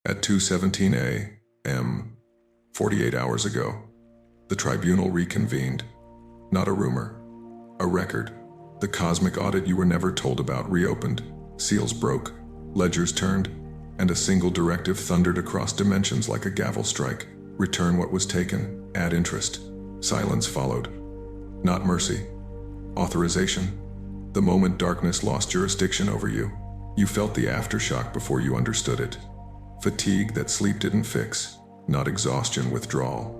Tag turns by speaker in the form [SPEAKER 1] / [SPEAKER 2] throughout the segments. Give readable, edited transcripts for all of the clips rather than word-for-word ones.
[SPEAKER 1] At 2:17 a.m., 48 hours ago, the tribunal reconvened. Not a rumor, a record. The cosmic audit you were never told about reopened. Seals broke, ledgers turned, and a single directive thundered across dimensions like a gavel strike. Return what was taken, add interest. Silence followed. Not mercy. Authorization. The moment darkness lost jurisdiction over you, you felt the aftershock before you understood it. Fatigue that sleep didn't fix, not exhaustion, withdrawal.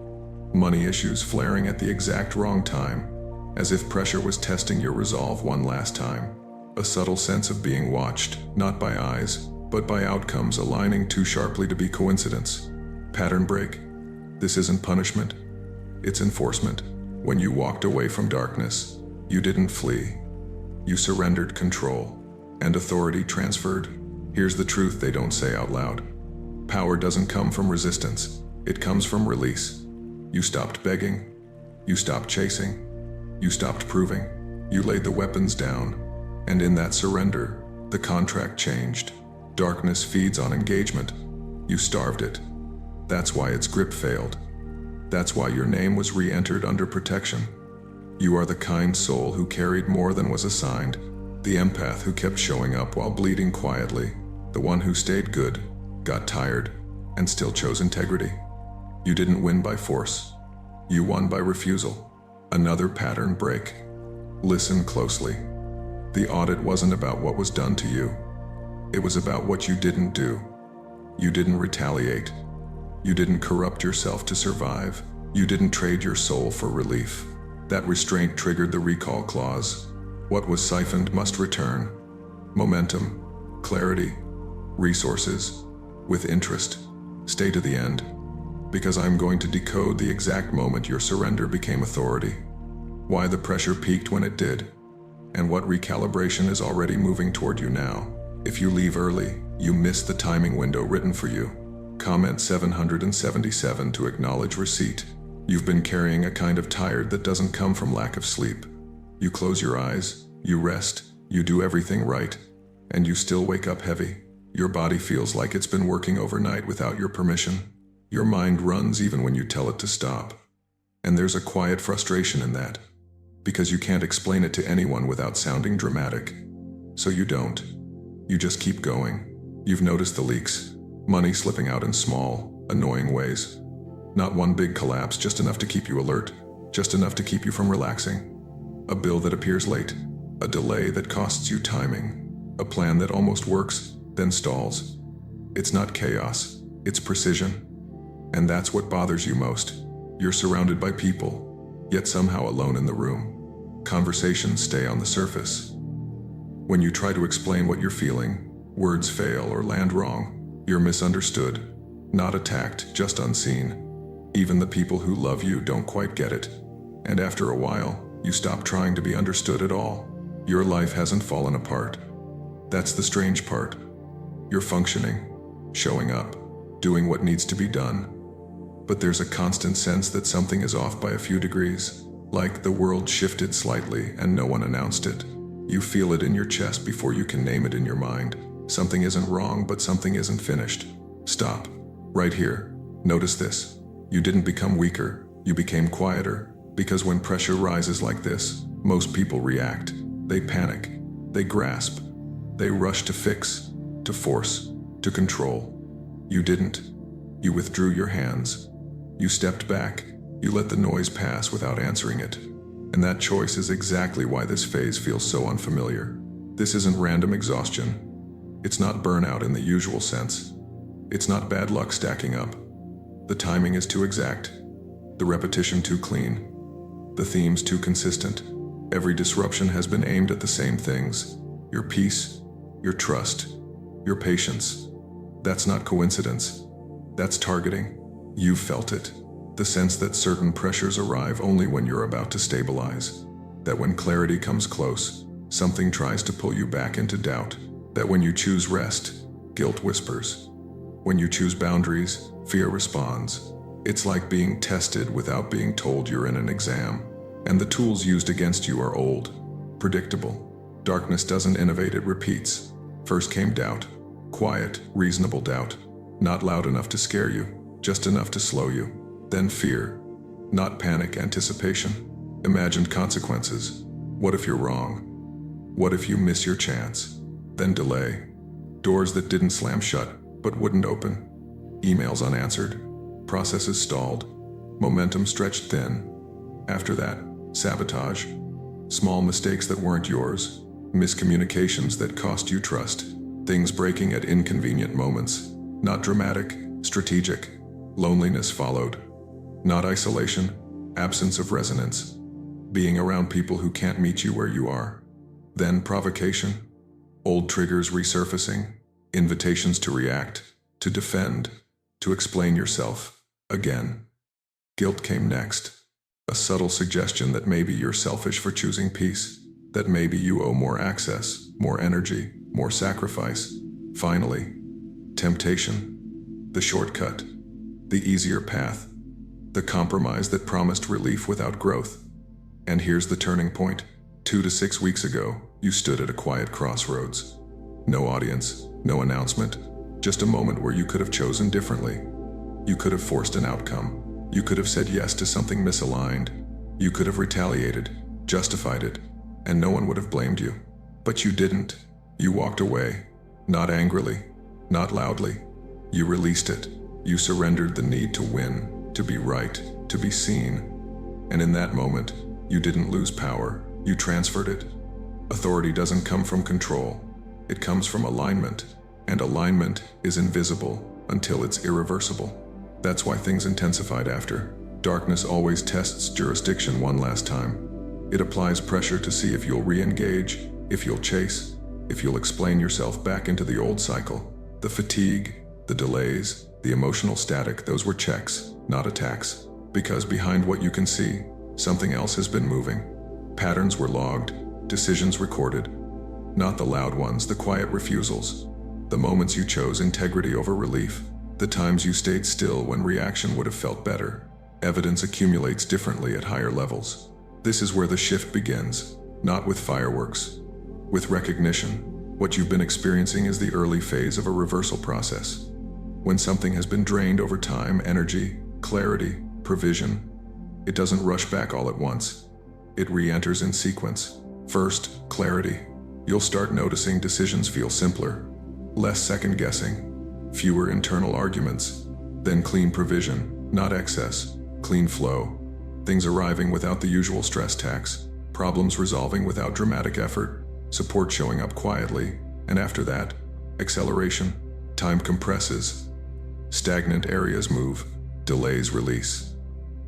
[SPEAKER 1] Money issues flaring at the exact wrong time, as if pressure was testing your resolve one last time. A subtle sense of being watched, not by eyes, but by outcomes aligning too sharply to be coincidence. Pattern break. This isn't punishment, it's enforcement. When you walked away from darkness, you didn't flee. You surrendered control, and authority transferred. Here's the truth they don't say out loud. Power doesn't come from resistance, it comes from release. You stopped begging, you stopped chasing, you stopped proving, you laid the weapons down, and in that surrender, the contract changed. Darkness feeds on engagement. You starved it. That's why its grip failed. That's why your name was re-entered under protection. You are the kind soul who carried more than was assigned, the empath who kept showing up while bleeding quietly, the one who stayed good, got tired, and still chose integrity. You didn't win by force. You won by refusal. Another pattern break. Listen closely. The audit wasn't about what was done to you. It was about what you didn't do. You didn't retaliate. You didn't corrupt yourself to survive. You didn't trade your soul for relief. That restraint triggered the recall clause. What was siphoned must return. Momentum, clarity, resources, with interest. Stay to the end, because I'm going to decode the exact moment your surrender became authority. Why the pressure peaked when it did, and what recalibration is already moving toward you now. If you leave early, you miss the timing window written for you. Comment 777 to acknowledge receipt. You've been carrying a kind of tired that doesn't come from lack of sleep. You close your eyes, you rest, you do everything right, and you still wake up heavy. Your body feels like it's been working overnight without your permission. Your mind runs even when you tell it to stop. And there's a quiet frustration in that, because you can't explain it to anyone without sounding dramatic. So you don't. You just keep going. You've noticed the leaks. Money slipping out in small, annoying ways. Not one big collapse, just enough to keep you alert, just enough to keep you from relaxing. A bill that appears late, a delay that costs you timing, a plan that almost works, then stalls. It's not chaos, it's precision. And that's what bothers you most. You're surrounded by people, yet somehow alone in the room. Conversations stay on the surface. When you try to explain what you're feeling, words fail or land wrong. You're misunderstood, not attacked, just unseen. Even the people who love you don't quite get it. And after a while, you stop trying to be understood at all. Your life hasn't fallen apart. That's the strange part. You're functioning, showing up, doing what needs to be done. But there's a constant sense that something is off by a few degrees, like the world shifted slightly and no one announced it. You feel it in your chest before you can name it in your mind. Something isn't wrong, but something isn't finished. Stop. Right here. Notice this. You didn't become weaker, you became quieter, because when pressure rises like this, most people react. They panic, they grasp, they rush to fix, to force, to control. You didn't. You withdrew your hands. You stepped back. You let the noise pass without answering it. And that choice is exactly why this phase feels so unfamiliar. This isn't random exhaustion. It's not burnout in the usual sense. It's not bad luck stacking up. The timing is too exact. The repetition too clean. The themes too consistent. Every disruption has been aimed at the same things. Your peace, your trust, your patience. That's not coincidence. That's targeting. You've felt it. The sense that certain pressures arrive only when you're about to stabilize. That when clarity comes close, something tries to pull you back into doubt. That when you choose rest, guilt whispers. When you choose boundaries, fear responds. It's like being tested without being told you're in an exam. And the tools used against you are old, predictable. Darkness doesn't innovate, it repeats. First came doubt. Quiet, reasonable doubt. Not loud enough to scare you, just enough to slow you. Then fear. Not panic, anticipation. Imagined consequences. What if you're wrong? What if you miss your chance? Then delay. Doors that didn't slam shut, but wouldn't open. Emails unanswered. Processes stalled. Momentum stretched thin. After that, sabotage. Small mistakes that weren't yours. Miscommunications that cost you trust. Things breaking at inconvenient moments. Not dramatic, strategic. Loneliness followed. Not isolation, absence of resonance. Being around people who can't meet you where you are. Then provocation. Old triggers resurfacing. Invitations to react, to defend, to explain yourself. Again. Guilt came next. A subtle suggestion that maybe you're selfish for choosing peace, that maybe you owe more access, more energy, more sacrifice. Finally, temptation. The shortcut. The easier path. The compromise that promised relief without growth. And here's the turning point. 2 to 6 weeks ago, you stood at a quiet crossroads. No audience, no announcement, just a moment where you could have chosen differently. You could have forced an outcome. You could have said yes to something misaligned. You could have retaliated, justified it, and no one would have blamed you. But you didn't. You walked away. Not angrily, not loudly. You released it. You surrendered the need to win, to be right, to be seen. And in that moment, you didn't lose power. You transferred it. Authority doesn't come from control. It comes from alignment. And alignment is invisible until it's irreversible. That's why things intensified after. Darkness always tests jurisdiction one last time. It applies pressure to see if you'll re-engage, if you'll chase, if you'll explain yourself back into the old cycle. The fatigue, the delays, the emotional static, those were checks, not attacks. Because behind what you can see, something else has been moving. Patterns were logged, decisions recorded. Not the loud ones, the quiet refusals. The moments you chose integrity over relief. The times you stayed still when reaction would have felt better. Evidence accumulates differently at higher levels. This is where the shift begins, not with fireworks, with recognition. What you've been experiencing is the early phase of a reversal process. When something has been drained over time, energy, clarity, provision, it doesn't rush back all at once. It re-enters in sequence. First, clarity. You'll start noticing decisions feel simpler, less second-guessing, fewer internal arguments, then clean provision, not excess, clean flow, things arriving without the usual stress tax, problems resolving without dramatic effort, support showing up quietly, and after that, acceleration, time compresses, stagnant areas move, delays release.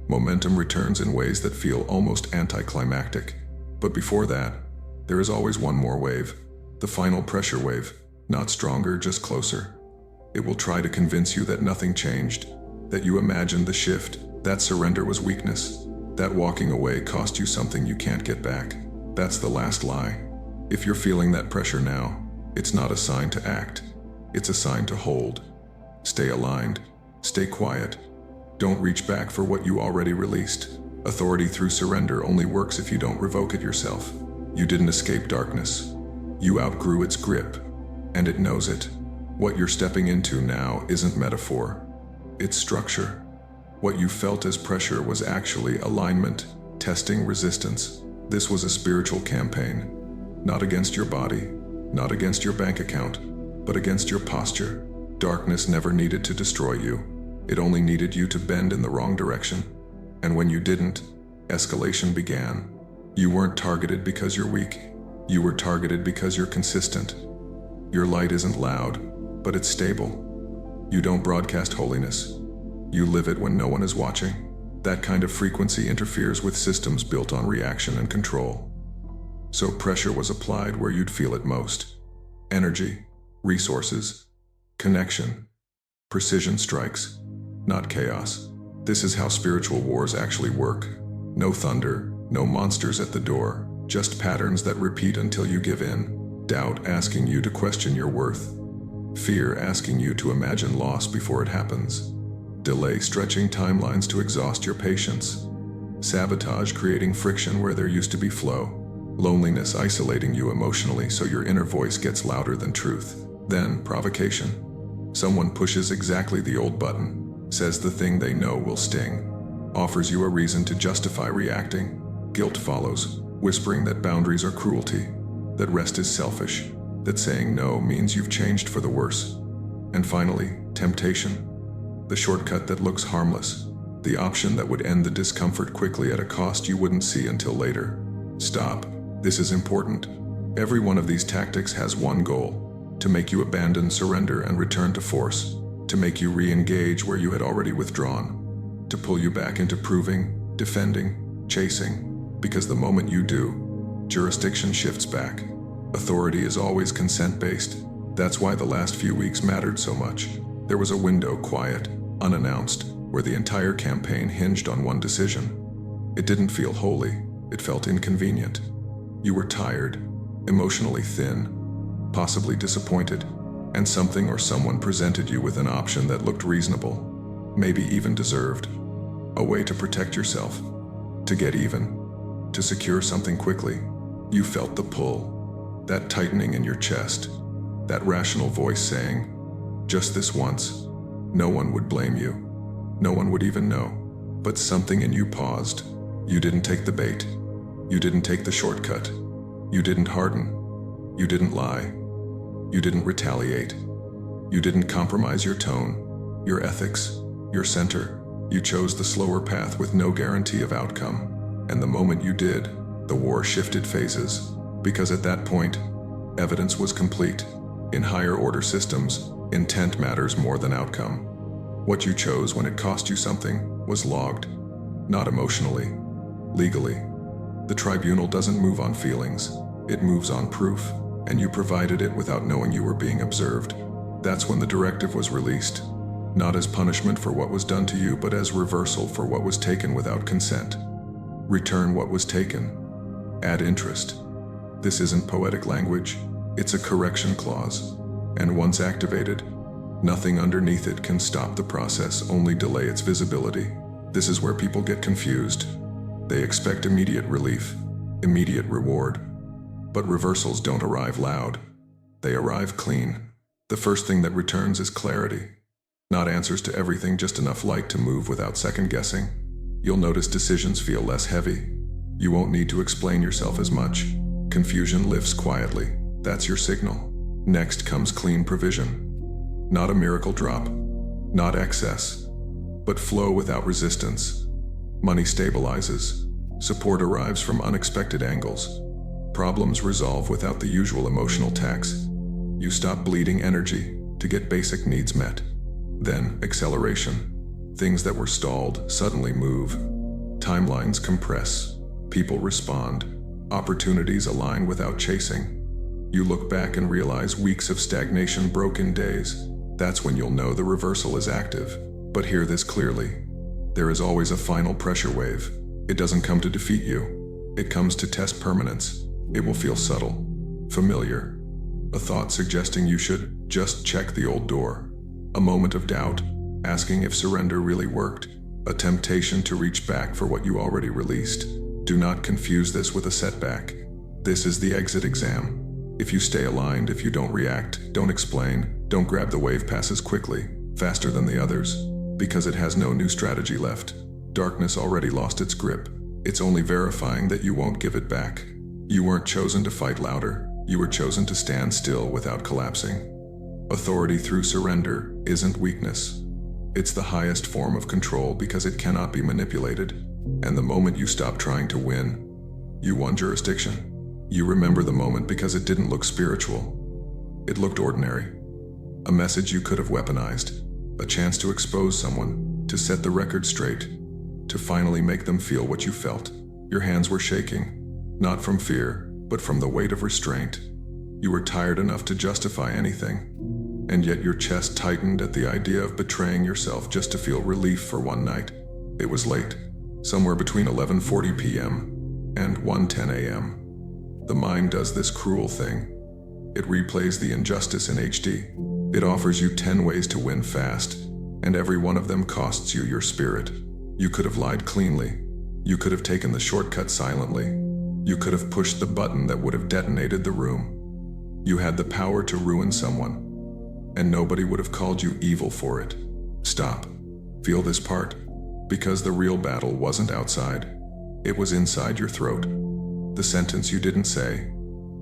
[SPEAKER 1] Momentum returns in ways that feel almost anticlimactic. But before that, there is always one more wave, the final pressure wave, not stronger, just closer. It will try to convince you that nothing changed, that you imagined the shift, that surrender was weakness, that walking away cost you something you can't get back. That's the last lie. If you're feeling that pressure now, it's not a sign to act. It's a sign to hold. Stay aligned. Stay quiet. Don't reach back for what you already released. Authority through surrender only works if you don't revoke it yourself. You didn't escape darkness. You outgrew its grip, and it knows it. What you're stepping into now isn't metaphor. It's structure. What you felt as pressure was actually alignment, testing resistance. This was a spiritual campaign. Not against your body, not against your bank account, but against your posture. Darkness never needed to destroy you. It only needed you to bend in the wrong direction. And when you didn't, escalation began. You weren't targeted because you're weak. You were targeted because you're consistent. Your light isn't loud, but it's stable. You don't broadcast holiness. You live it when no one is watching. That kind of frequency interferes with systems built on reaction and control. So pressure was applied where you'd feel it most. Energy, resources, connection, precision strikes, not chaos. This is how spiritual wars actually work. No thunder, no monsters at the door, just patterns that repeat until you give in. Doubt asking you to question your worth. Fear asking you to imagine loss before it happens. Delay stretching timelines to exhaust your patience. Sabotage creating friction where there used to be flow. Loneliness isolating you emotionally so your inner voice gets louder than truth. Then provocation. Someone pushes exactly the old button, says the thing they know will sting, offers you a reason to justify reacting. Guilt follows, whispering that boundaries are cruelty, that rest is selfish, that saying no means you've changed for the worse. And finally, temptation. The shortcut that looks harmless, the option that would end the discomfort quickly at a cost you wouldn't see until later. Stop. This is important. Every one of these tactics has one goal: to make you abandon, surrender, and return to force, to make you re-engage where you had already withdrawn, to pull you back into proving, defending, chasing, because the moment you do, jurisdiction shifts back. Authority is always consent-based. That's why the last few weeks mattered so much. There was a window, quiet, unannounced, where the entire campaign hinged on one decision. It didn't feel holy, it felt inconvenient. You were tired, emotionally thin, possibly disappointed, and something or someone presented you with an option that looked reasonable, maybe even deserved. A way to protect yourself, to get even, to secure something quickly. You felt the pull, that tightening in your chest, that rational voice saying, just this once, no one would blame you. No one would even know. But something in you paused. You didn't take the bait. You didn't take the shortcut. You didn't harden. You didn't lie. You didn't retaliate. You didn't compromise your tone, your ethics, your center. You chose the slower path with no guarantee of outcome. And the moment you did, the war shifted phases. Because at that point, evidence was complete. In higher order systems, intent matters more than outcome. What you chose when it cost you something was logged, not emotionally, legally. The tribunal doesn't move on feelings, it moves on proof, and you provided it without knowing you were being observed. That's when the directive was released, not as punishment for what was done to you, but as reversal for what was taken without consent. Return what was taken. Add interest. This isn't poetic language, it's a correction clause. And once activated, nothing underneath it can stop the process, only delay its visibility. This is where people get confused. They expect immediate relief, immediate reward. But reversals don't arrive loud. They arrive clean. The first thing that returns is clarity. Not answers to everything, just enough light to move without second guessing. You'll notice decisions feel less heavy. You won't need to explain yourself as much. Confusion lifts quietly. That's your signal. Next comes clean provision. Not a miracle drop, not excess, but flow without resistance. Money stabilizes. Support arrives from unexpected angles. Problems resolve without the usual emotional tax. You stop bleeding energy to get basic needs met. Then, acceleration. Things that were stalled suddenly move. Timelines compress. People respond. Opportunities align without chasing. You look back and realize weeks of stagnation, broken days. That's when you'll know the reversal is active. But hear this clearly. There is always a final pressure wave. It doesn't come to defeat you. It comes to test permanence. It will feel subtle, familiar. A thought suggesting you should just check the old door. A moment of doubt, asking if surrender really worked. A temptation to reach back for what you already released. Do not confuse this with a setback. This is the exit exam. If you stay aligned, if you don't react, don't explain, don't grab the wave passes quickly, faster than the others, because it has no new strategy left. Darkness already lost its grip. It's only verifying that you won't give it back. You weren't chosen to fight louder. You were chosen to stand still without collapsing. Authority through surrender isn't weakness. It's the highest form of control because it cannot be manipulated. And the moment you stop trying to win, you won jurisdiction. You remember the moment because it didn't look spiritual. It looked ordinary. A message you could have weaponized. A chance to expose someone, to set the record straight, to finally make them feel what you felt. Your hands were shaking, not from fear, but from the weight of restraint. You were tired enough to justify anything, and yet your chest tightened at the idea of betraying yourself just to feel relief for one night. It was late, somewhere between 11:40 p.m. and 1:10 a.m. The mind does this cruel thing. It replays the injustice in HD. It offers you 10 ways to win fast, and every one of them costs you your spirit. You could have lied cleanly. You could have taken the shortcut silently. You could have pushed the button that would have detonated the room. You had the power to ruin someone. and nobody would have called you evil for it. Stop. Feel this part. Because the real battle wasn't outside. It was inside your throat. The sentence you didn't say.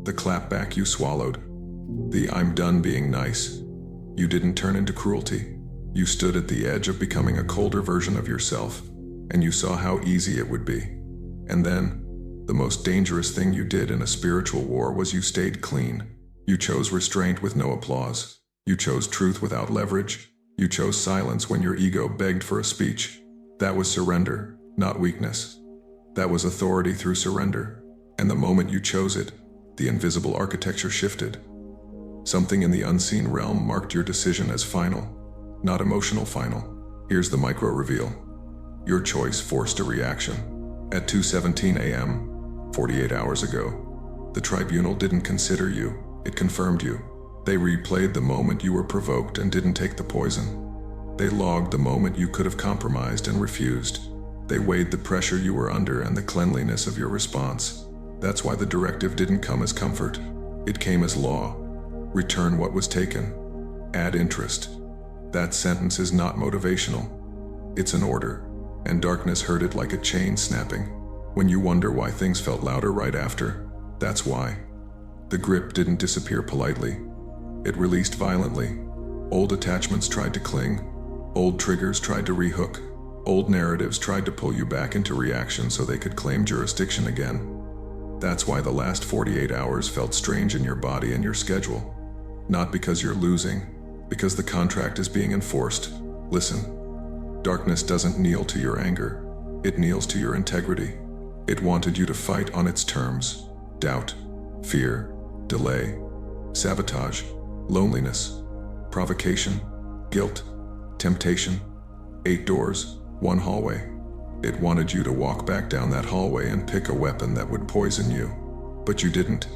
[SPEAKER 1] The clapback you swallowed. The "I'm done being nice." You didn't turn into cruelty. You stood at the edge of becoming a colder version of yourself, and you saw how easy it would be. And then, the most dangerous thing you did in a spiritual war was you stayed clean. You chose restraint with no applause. You chose truth without leverage. You chose silence when your ego begged for a speech. That was surrender, not weakness. That was authority through surrender. And the moment you chose it, the invisible architecture shifted. Something in the unseen realm marked your decision as final, not emotional final. Here's the micro reveal. Your choice forced a reaction. At 2:17 a.m., 48 hours ago, the tribunal didn't consider you, it confirmed you. They replayed the moment you were provoked and didn't take the poison. They logged the moment you could have compromised and refused. They weighed the pressure you were under and the cleanliness of your response. That's why the directive didn't come as comfort. It came as law. Return what was taken. Add interest. That sentence is not motivational. It's an order, and darkness heard it like a chain snapping. When you wonder why things felt louder right after, that's why. The grip didn't disappear politely. It released violently. Old attachments tried to cling. Old triggers tried to rehook. Old narratives tried to pull you back into reaction so they could claim jurisdiction again. That's why the last 48 hours felt strange in your body and your schedule. Not because you're losing, because the contract is being enforced. Listen, darkness doesn't kneel to your anger. It kneels to your integrity. It wanted you to fight on its terms. Doubt, fear, delay, sabotage, loneliness, provocation, guilt, temptation. 8 doors, 1 hallway. It wanted you to walk back down that hallway and pick a weapon that would poison you. But you didn't.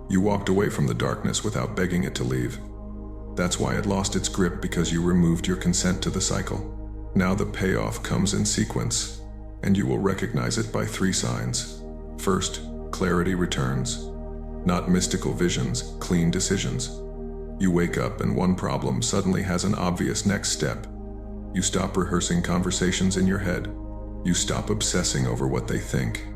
[SPEAKER 1] You walked away from the darkness without begging it to leave. That's why it lost its grip, because you removed your consent to the cycle. Now the payoff comes in sequence, and you will recognize it by 3 signs. First, clarity returns. Not mystical visions, clean decisions. You wake up and one problem suddenly has an obvious next step. You stop rehearsing conversations in your head. You stop obsessing over what they think.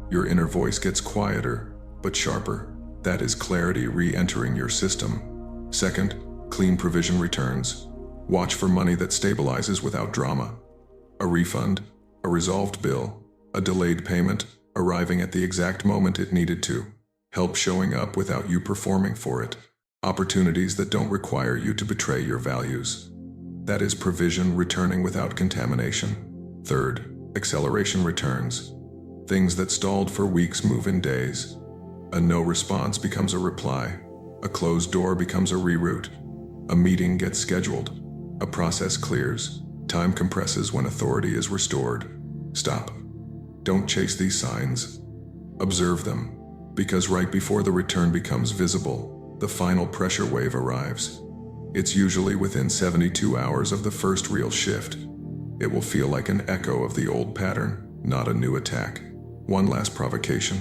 [SPEAKER 1] Your inner voice gets quieter, but sharper. That is clarity re-entering your system. Second, clean provision returns. Watch for money that stabilizes without drama. A refund, a resolved bill, a delayed payment, arriving at the exact moment it needed to. Help showing up without you performing for it. Opportunities that don't require you to betray your values. That is provision returning without contamination. Third, acceleration returns. Things that stalled for weeks move in days. A no response becomes a reply. A closed door becomes a reroute. A meeting gets scheduled. A process clears. Time compresses when authority is restored. Stop. Don't chase these signs. Observe them. Because right before the return becomes visible, the final pressure wave arrives. It's usually within 72 hours of the first real shift. It will feel like an echo of the old pattern, not a new attack. One last provocation.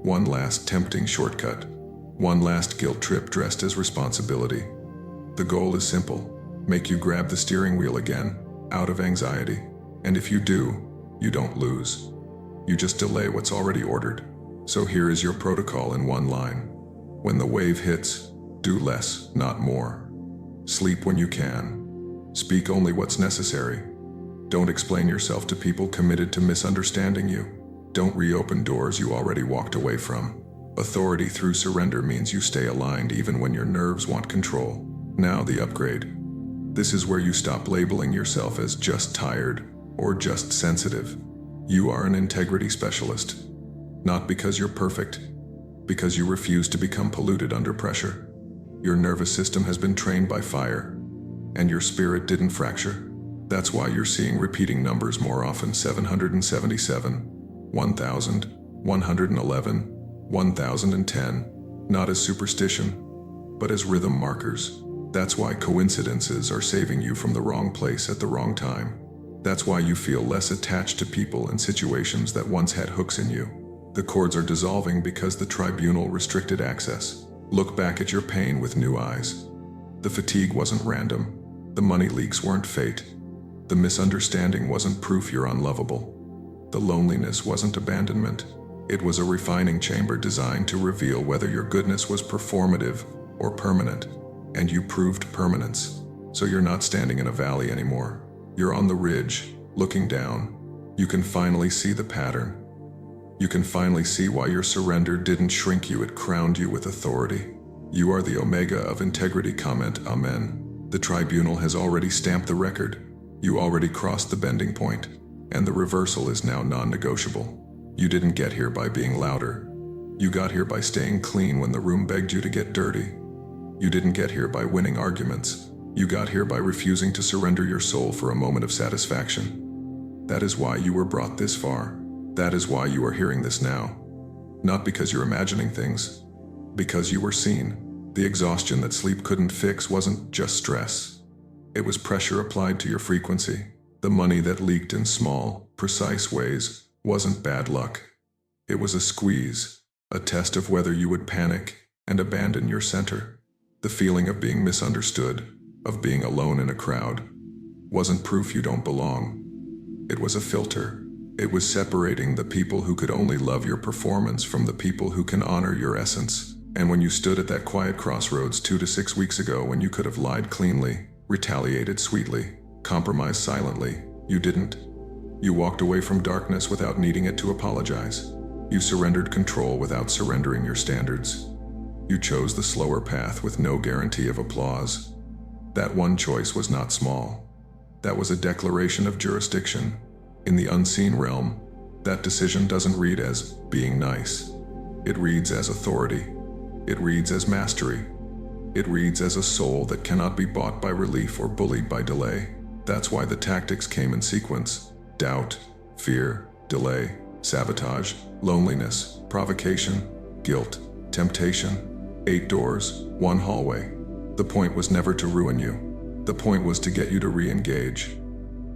[SPEAKER 1] One last tempting shortcut. One last guilt trip dressed as responsibility. The goal is simple. Make you grab the steering wheel again, out of anxiety. And if you do, you don't lose. You just delay what's already ordered. So here is your protocol in one line. When the wave hits, do less, not more. Sleep when you can. Speak only what's necessary. Don't explain yourself to people committed to misunderstanding you. Don't reopen doors you already walked away from. Authority through surrender means you stay aligned even when your nerves want control. Now the upgrade. This is where you stop labeling yourself as just tired or just sensitive. You are an integrity specialist. Not because you're perfect, because you refuse to become polluted under pressure. Your nervous system has been trained by fire, and your spirit didn't fracture. That's why you're seeing repeating numbers more often: 777, 1000, 111, 1010, not as superstition, but as rhythm markers. That's why coincidences are saving you from the wrong place at the wrong time. That's why you feel less attached to people and situations that once had hooks in you. The cords are dissolving because the tribunal restricted access. Look back at your pain with new eyes. The fatigue wasn't random. The money leaks weren't fate. The misunderstanding wasn't proof you're unlovable. The loneliness wasn't abandonment. It was a refining chamber designed to reveal whether your goodness was performative or permanent. And you proved permanence. So you're not standing in a valley anymore. You're on the ridge, looking down. You can finally see the pattern. You can finally see why your surrender didn't shrink you, it crowned you with authority. You are the omega of integrity. Comment Amen. The tribunal has already stamped the record. You already crossed the bending point, and the reversal is now non-negotiable. You didn't get here by being louder. You got here by staying clean when the room begged you to get dirty. You didn't get here by winning arguments. You got here by refusing to surrender your soul for a moment of satisfaction. That is why you were brought this far. That is why you are hearing this now. Not because you're imagining things, because you were seen. The exhaustion that sleep couldn't fix wasn't just stress. It was pressure applied to your frequency. The money that leaked in small, precise ways wasn't bad luck. It was a squeeze, a test of whether you would panic and abandon your center. The feeling of being misunderstood, of being alone in a crowd, wasn't proof you don't belong. It was a filter. It was separating the people who could only love your performance from the people who can honor your essence. And when you stood at that quiet crossroads 2 to 6 weeks ago, when you could have lied cleanly, retaliated sweetly, compromised silently, you didn't. You walked away from darkness without needing it to apologize. You surrendered control without surrendering your standards. You chose the slower path with no guarantee of applause. That one choice was not small. That was a declaration of jurisdiction. In the unseen realm, that decision doesn't read as being nice. It reads as authority. It reads as mastery. It reads as a soul that cannot be bought by relief or bullied by delay. That's why the tactics came in sequence: doubt, fear, delay, sabotage, loneliness, provocation, guilt, temptation. 8 doors, 1 hallway. The point was never to ruin you. The point was to get you to re-engage.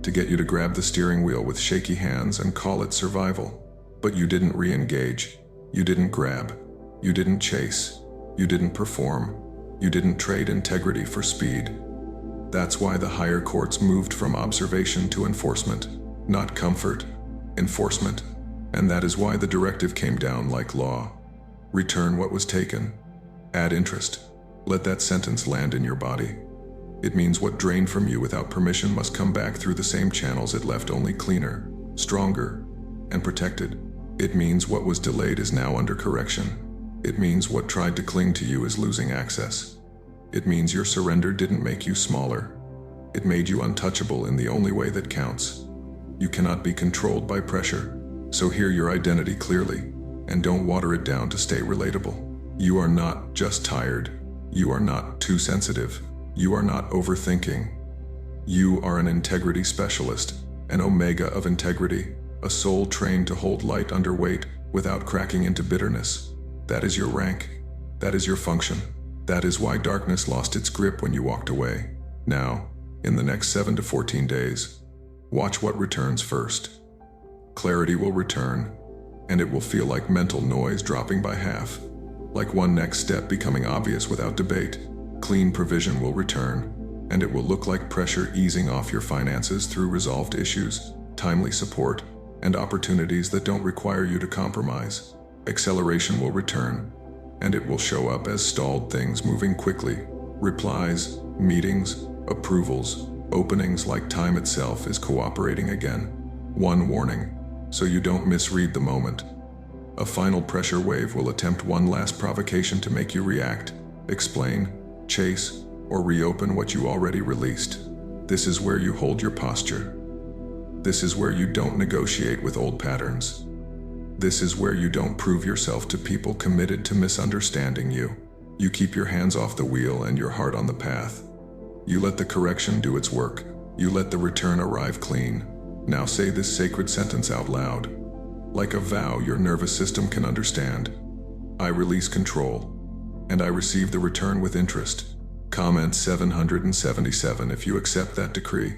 [SPEAKER 1] To get you to grab the steering wheel with shaky hands and call it survival. But you didn't re-engage. You didn't grab. You didn't chase. You didn't perform. You didn't trade integrity for speed. That's why the higher courts moved from observation to enforcement, not comfort, enforcement. And that is why the directive came down like law. Return what was taken. Add interest. Let that sentence land in your body. It means what drained from you without permission must come back through the same channels it left, only cleaner, stronger, and protected. It means what was delayed is now under correction. It means what tried to cling to you is losing access. It means your surrender didn't make you smaller. It made you untouchable in the only way that counts. You cannot be controlled by pressure. So hear your identity clearly, and don't water it down to stay relatable. You are not just tired. You are not too sensitive. You are not overthinking. You are an integrity specialist, an omega of integrity, a soul trained to hold light under weight without cracking into bitterness. That is your rank. That is your function. That is why darkness lost its grip when you walked away. Now, in the next 7 to 14 days, watch what returns first. Clarity will return, and it will feel like mental noise dropping by half, like one next step becoming obvious without debate. Clean provision will return, and it will look like pressure easing off your finances through resolved issues, timely support, and opportunities that don't require you to compromise. Acceleration will return, and it will show up as stalled things moving quickly. Replies, meetings, approvals, openings, like time itself is cooperating again. One warning, so you don't misread the moment. A final pressure wave will attempt one last provocation to make you react, explain, chase, or reopen what you already released. This is where you hold your posture. This is where you don't negotiate with old patterns. This is where you don't prove yourself to people committed to misunderstanding you. You keep your hands off the wheel and your heart on the path. You let the correction do its work. You let the return arrive clean. Now say this sacred sentence out loud. Like a vow your nervous system can understand. I release control, and I receive the return with interest. Comment 777 if you accept that decree.